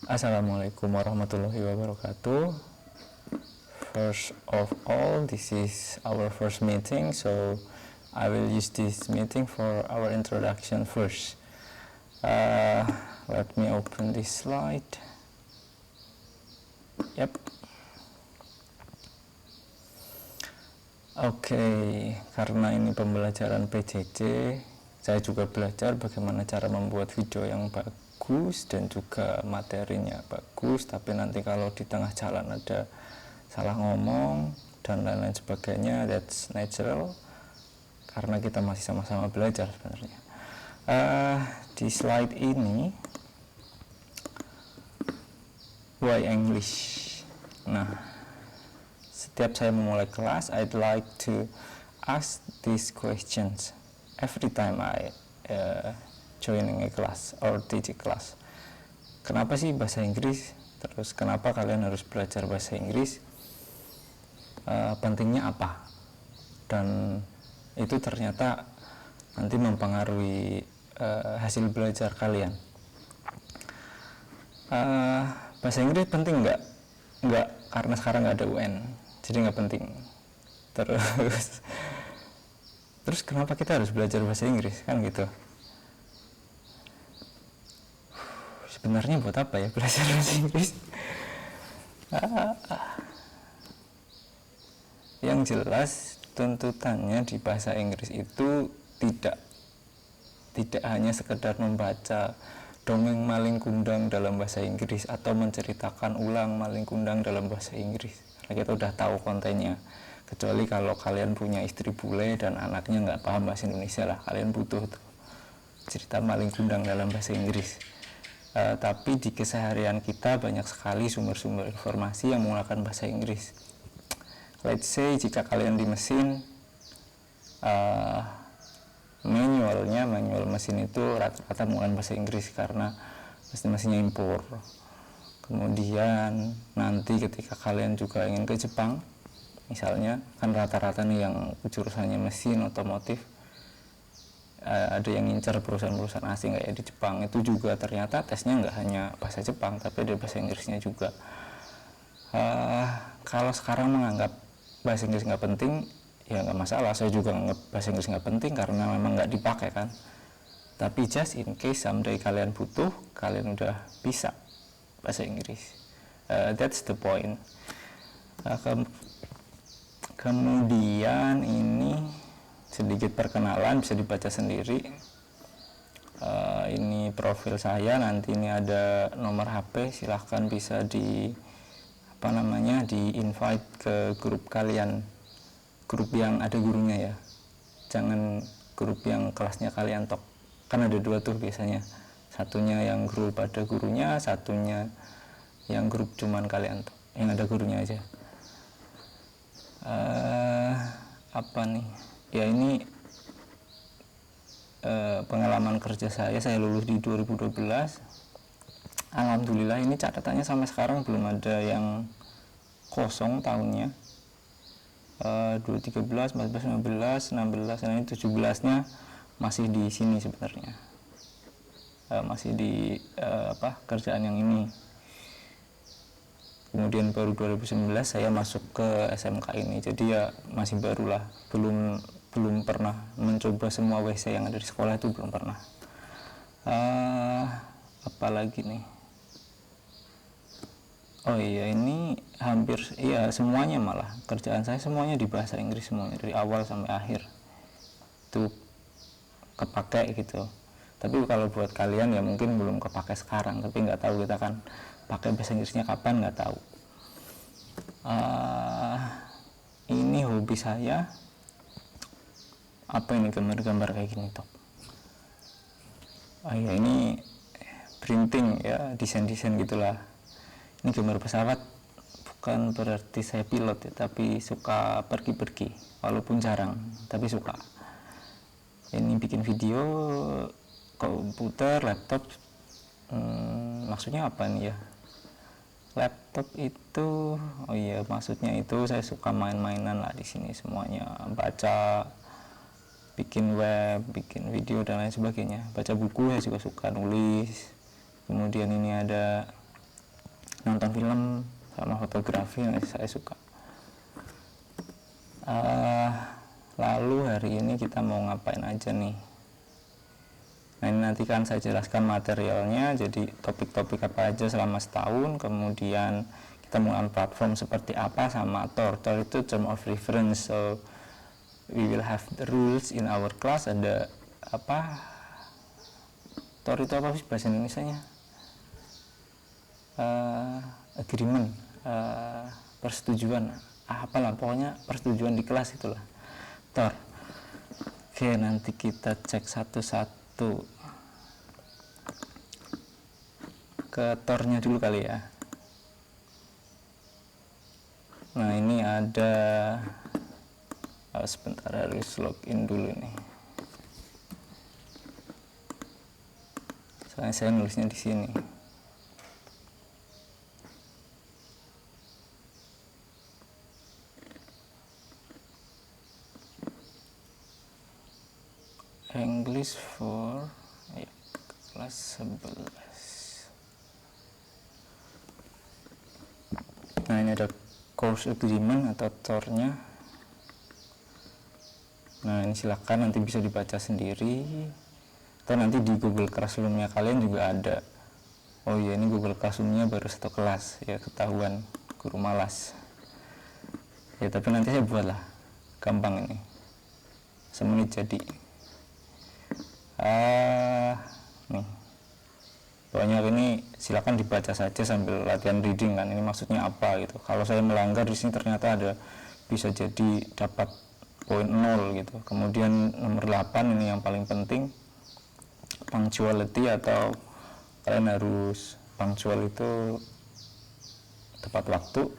Assalamualaikum warahmatullahi wabarakatuh. First of all, this is our first meeting, so I will use this meeting for our introduction first. Let me open this slide. Yep. Oke, karena ini pembelajaran PJJ, saya juga belajar bagaimana cara membuat video yang bagus dan juga materinya bagus, tapi nanti kalau di tengah jalan ada salah ngomong dan lain-lain sebagainya, that's natural karena kita masih sama-sama belajar sebenarnya. Di slide ini why English. Nah, setiap saya memulai kelas, I'd like to ask these questions every time I joining a class or teach a class. Kenapa sih bahasa Inggris? Terus kenapa kalian harus belajar bahasa Inggris? Pentingnya apa? Dan itu ternyata nanti mempengaruhi hasil belajar kalian. Bahasa Inggris penting nggak? Nggak, karena sekarang nggak ada UN, jadi nggak penting. Terus kenapa kita harus belajar bahasa Inggris, kan gitu? Sebenarnya buat apa ya belajar bahasa Inggris? Yang jelas tuntutannya di bahasa Inggris itu tidak hanya sekedar membaca dongeng Malin Kundang dalam bahasa Inggris atau menceritakan ulang Malin Kundang dalam bahasa Inggris, karena kita udah tahu kontennya. Kecuali kalau kalian punya istri bule dan anaknya nggak paham bahasa Indonesia lah, kalian butuh tuh cerita Malin Kundang dalam bahasa Inggris. Tapi di keseharian kita banyak sekali sumber-sumber informasi yang menggunakan bahasa Inggris. Let's say jika kalian di mesin, manual mesin itu rata-rata menggunakan bahasa Inggris karena mesin-mesinnya impor. Kemudian nanti ketika kalian juga ingin ke Jepang, misalnya kan rata-rata nih yang jurusannya mesin otomotif, ada yang ngincar perusahaan-perusahaan asing kayak di Jepang, itu juga ternyata tesnya nggak hanya bahasa Jepang tapi ada bahasa Inggrisnya juga. Kalau sekarang menganggap bahasa Inggris nggak penting, ya nggak masalah. Saya juga nganggap bahasa Inggris nggak penting karena memang nggak dipakai kan. Tapi just in case someday kalian butuh, kalian udah bisa bahasa Inggris. That's the point. Kemudian ini sedikit perkenalan, bisa dibaca sendiri. Ini profil saya, nanti ini ada nomor HP, silahkan bisa di di invite ke grup kalian, grup yang ada gurunya ya, jangan grup yang kelasnya kalian tok, kan ada dua tuh biasanya, satunya yang grup ada gurunya, satunya yang grup cuman kalian tok, yang ada gurunya aja. Apa nih ya, ini pengalaman kerja saya lulus di 2012. Alhamdulillah ini catatannya sampai sekarang belum ada yang kosong tahunnya. 2013, 14, 15, 16, dan ini 17-nya masih di sini sebenarnya. Masih di kerjaan yang ini. Kemudian baru 2019 saya masuk ke SMK ini, jadi ya masih barulah, belum pernah mencoba semua WC yang ada di sekolah, itu belum pernah. Apalagi nih, oh iya, ini hampir iya semuanya, malah kerjaan saya semuanya di bahasa Inggris semuanya dari awal sampai akhir, itu kepake gitu. Tapi kalau buat kalian ya mungkin belum kepake sekarang, tapi nggak tahu kita kan pakai bahasa Inggrisnya kapan, nggak tahu. Ini hobi saya, apa ini, gambar-gambar kayak gini top. Ya ini printing ya, desain-desain gitulah. Ini gambar pesawat, bukan berarti saya pilot ya, tapi suka pergi-pergi, walaupun jarang, tapi suka. Ini bikin video, komputer, laptop, maksudnya apa nih ya? Laptop itu, oh iya, maksudnya itu saya suka main-mainan lah di sini semuanya, baca, bikin web, bikin video dan lain sebagainya. Baca buku saya juga suka, nulis. Kemudian ini ada nonton film sama fotografi yang saya suka. Lalu hari ini kita mau ngapain aja nih? Nah, ini nanti kan saya jelaskan materialnya, jadi topik-topik apa aja selama setahun, kemudian kita menggunakan platform seperti apa, sama Tor. Tor itu term of reference, so we will have the rules in our class. Ada apa? Tor itu apa sih bahasa Indonesianya? Agreement, persetujuan, apalah pokoknya persetujuan di kelas itulah Tor. Oke, nanti kita cek satu-satu ke Tornya dulu kali ya. Nah, ini ada sebentar, harus login dulu nih. Soalnya saya nulisnya di sini. English for kelas 11. Nah, ini ada course agreement atau Tornya. Nah, ini silakan nanti bisa dibaca sendiri, atau nanti di Google Classroom-nya kalian juga ada. Oh iya, ini Google Classroom-nya baru 1 kelas ya, ketahuan guru malas ya, tapi nanti saya buat lah, gampang ini, semenit jadi. Nih pokoknya ini silakan dibaca saja sambil latihan reading kan, ini maksudnya apa gitu. Kalau saya melanggar di sini ternyata ada bisa jadi dapat poin 0 gitu. Kemudian nomor 8 ini yang paling penting, punctuality, atau kalian harus punctual itu tepat waktu,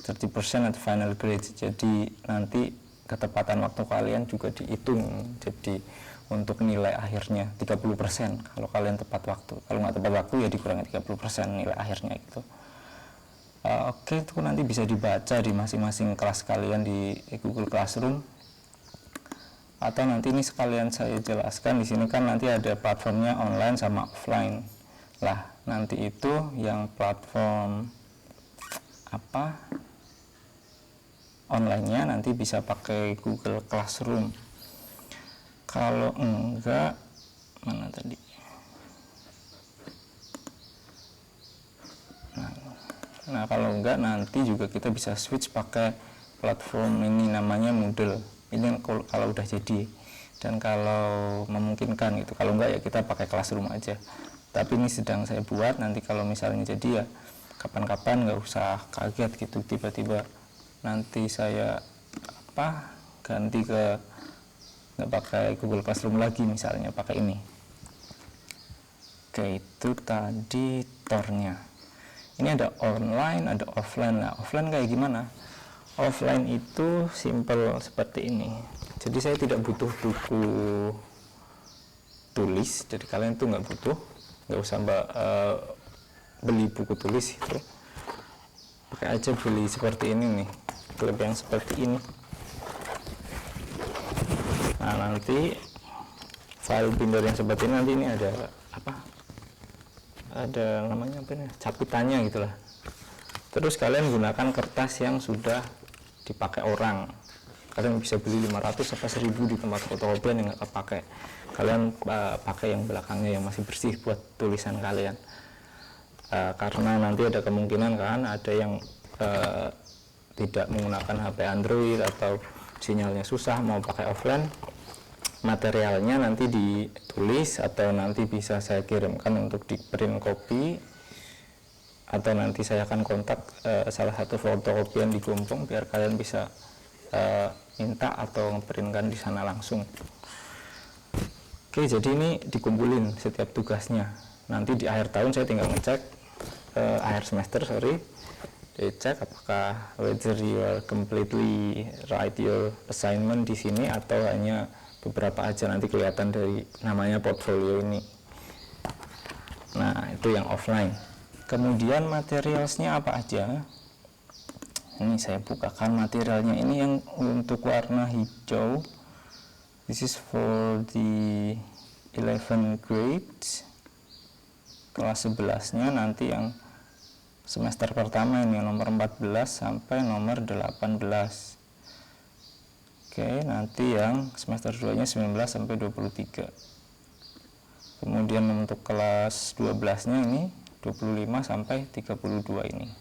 30% atau final grade. Jadi nanti ketepatan waktu kalian juga dihitung, jadi untuk nilai akhirnya 30% kalau kalian tepat waktu. Kalau nggak tepat waktu ya dikurangi 30% nilai akhirnya gitu. Oke, itu nanti bisa dibaca di masing-masing kelas kalian di Google Classroom, atau nanti ini sekalian saya jelaskan di sini kan nanti ada platformnya online sama offline. Lah, nanti itu yang platform apa? Online-nya nanti bisa pakai Google Classroom. Kalau enggak, mana tadi? Nah, kalau enggak nanti juga kita bisa switch pakai platform ini namanya Moodle. Ini kalau udah jadi, dan kalau memungkinkan gitu. Kalau enggak ya kita pakai Classroom aja. Tapi ini sedang saya buat, nanti kalau misalnya jadi ya kapan-kapan nggak usah kaget gitu tiba-tiba nanti saya ganti ke nggak pakai Google Classroom lagi, misalnya pakai ini. Oke, itu tadi Tornya. Ini ada online, ada offline. Nah, offline kayak gimana? Offline itu simple seperti ini. Jadi saya tidak butuh buku tulis, jadi kalian tuh nggak usah beli buku tulis itu. Pakai aja beli seperti ini nih, klip yang seperti ini. Nah, nanti file binder yang seperti ini, nanti ini ada ada namanya apa nih, capitannya gitulah. Terus kalian gunakan kertas yang sudah dipakai orang. Kalian bisa beli 500 atau 1000 di tempat fotokopian yang nggak kepakai. Kalian pakai yang belakangnya yang masih bersih buat tulisan kalian. Karena nanti ada kemungkinan kan ada yang tidak menggunakan HP Android atau sinyalnya susah mau pakai offline, materialnya nanti ditulis atau nanti bisa saya kirimkan untuk di print copy, atau nanti saya akan kontak salah satu fotokopian di Gompong biar kalian bisa minta atau printkan di sana langsung. Oke, jadi ini dikumpulin setiap tugasnya. Nanti di akhir tahun saya tinggal ngecek, akhir semester dicek apakah whether you are completely write your assignment di sini atau hanya beberapa aja, nanti kelihatan dari namanya portfolio ini. Nah, itu yang offline. Kemudian materialsnya apa aja? Ini saya bukakan materialnya. Ini yang untuk warna hijau. This is for the 11 grades. Kelas 11-nya nanti yang semester pertama ini nomor 14 sampai nomor 18. Oke, nanti yang semester 2 nya 19 sampai 23. Kemudian untuk kelas 12 nya ini 25 sampai 32 ini.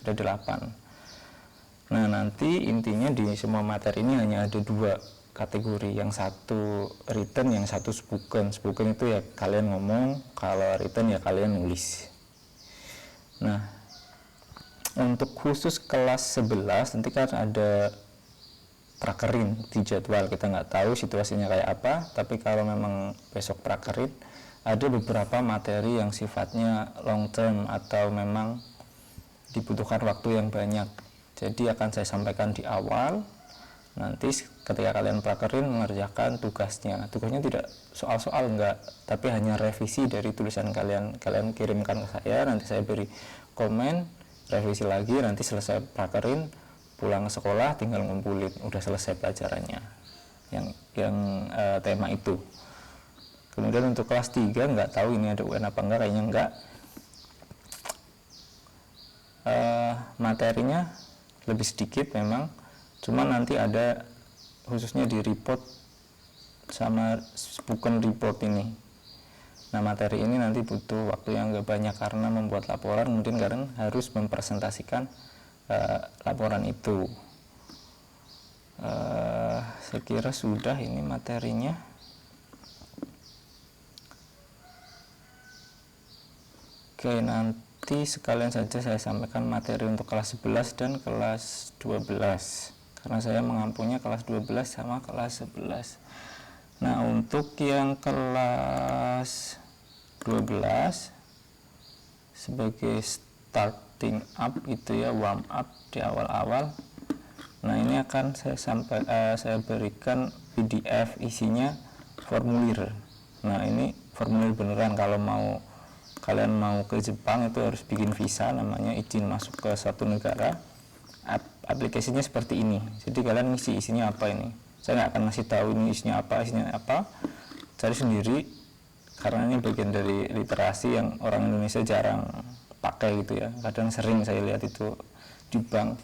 Ada 8. Nah, nanti intinya di semua materi ini hanya ada 2 kategori, yang satu written, yang satu spoken. Spoken itu ya kalian ngomong, kalau written ya kalian nulis. Nah, untuk khusus kelas 11 nanti kan ada prakerin di jadwal, kita nggak tahu situasinya kayak apa, tapi kalau memang besok prakerin ada beberapa materi yang sifatnya long term atau memang dibutuhkan waktu yang banyak. Jadi akan saya sampaikan di awal. Nanti ketika kalian prakerin mengerjakan tugasnya tidak soal-soal, enggak, tapi hanya revisi dari tulisan kalian kirimkan ke saya, nanti saya beri komen, revisi lagi, nanti selesai prakerin pulang ke sekolah tinggal ngumpulin, udah selesai pelajarannya yang tema itu. Kemudian untuk kelas 3 nggak tahu ini ada UN apa enggak, kayaknya enggak. Materinya lebih sedikit memang, cuma nanti ada khususnya di report sama spoken report ini. Nah, materi ini nanti butuh waktu yang gak banyak karena membuat laporan, kemudian kalian harus mempresentasikan laporan itu. Saya kira sudah ini materinya. Oke, nanti sekalian saja saya sampaikan materi untuk kelas 11 dan kelas 12 karena saya mengampunya kelas 12 sama kelas 11. Nah, untuk yang kelas 12 sebagai starting up gitu ya, warm up di awal-awal. Nah, ini akan saya berikan PDF isinya formulir. Nah, ini formulir beneran, kalau kalian mau ke Jepang itu harus bikin visa, namanya izin masuk ke suatu negara. Aplikasinya seperti ini, jadi kalian ngisi isinya apa ini, saya nggak akan ngasih tahu ini isinya apa, cari sendiri karena ini bagian dari literasi yang orang Indonesia jarang pakai gitu ya. Kadang sering saya lihat itu di bank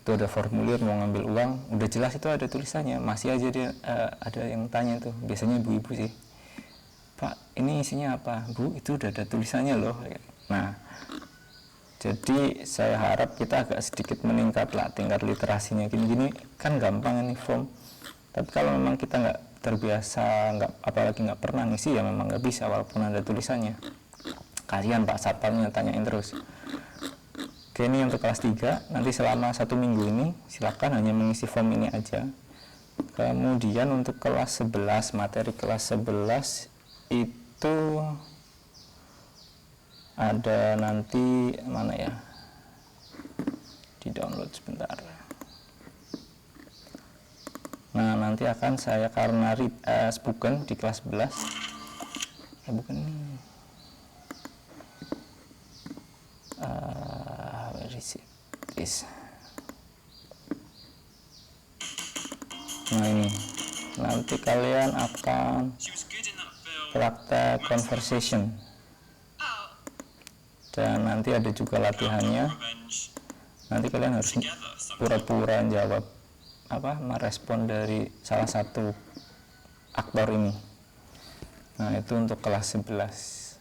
itu ada formulir mau ngambil uang, udah jelas itu ada tulisannya, masih aja dia ada yang tanya tuh, biasanya ibu-ibu sih, Pak ini isinya apa Bu, itu udah ada tulisannya loh. Nah, jadi saya harap kita agak sedikit meningkat lah tingkat literasinya. Gini-gini kan gampang ini form, tapi kalau memang kita nggak terbiasa, apalagi nggak pernah ngisi, ya memang nggak bisa walaupun ada tulisannya. Kasihan Pak Satpamnya tanyain terus. Oke, ini untuk kelas 3, nanti selama 1 minggu ini silakan hanya mengisi form ini aja. Kemudian untuk kelas 11, materi kelas 11 itu ada nanti mana ya, di download sebentar. Nah, nanti akan saya karena spoken di kelas 11 bukan ini where is it? This. Nah, ini nanti kalian akan praktek conversation. Dan nanti ada juga latihannya. Nanti kalian harus pura-pura jawab merespon dari salah satu aktor ini. Nah, itu untuk kelas 11.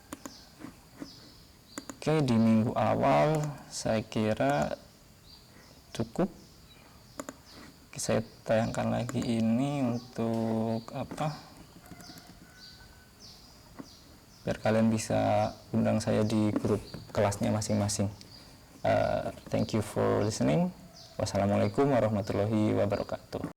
Oke, di minggu awal saya kira cukup. Saya tayangkan lagi ini untuk biar kalian bisa undang saya di grup kelasnya masing-masing. Thank you for listening. Wassalamualaikum warahmatullahi wabarakatuh.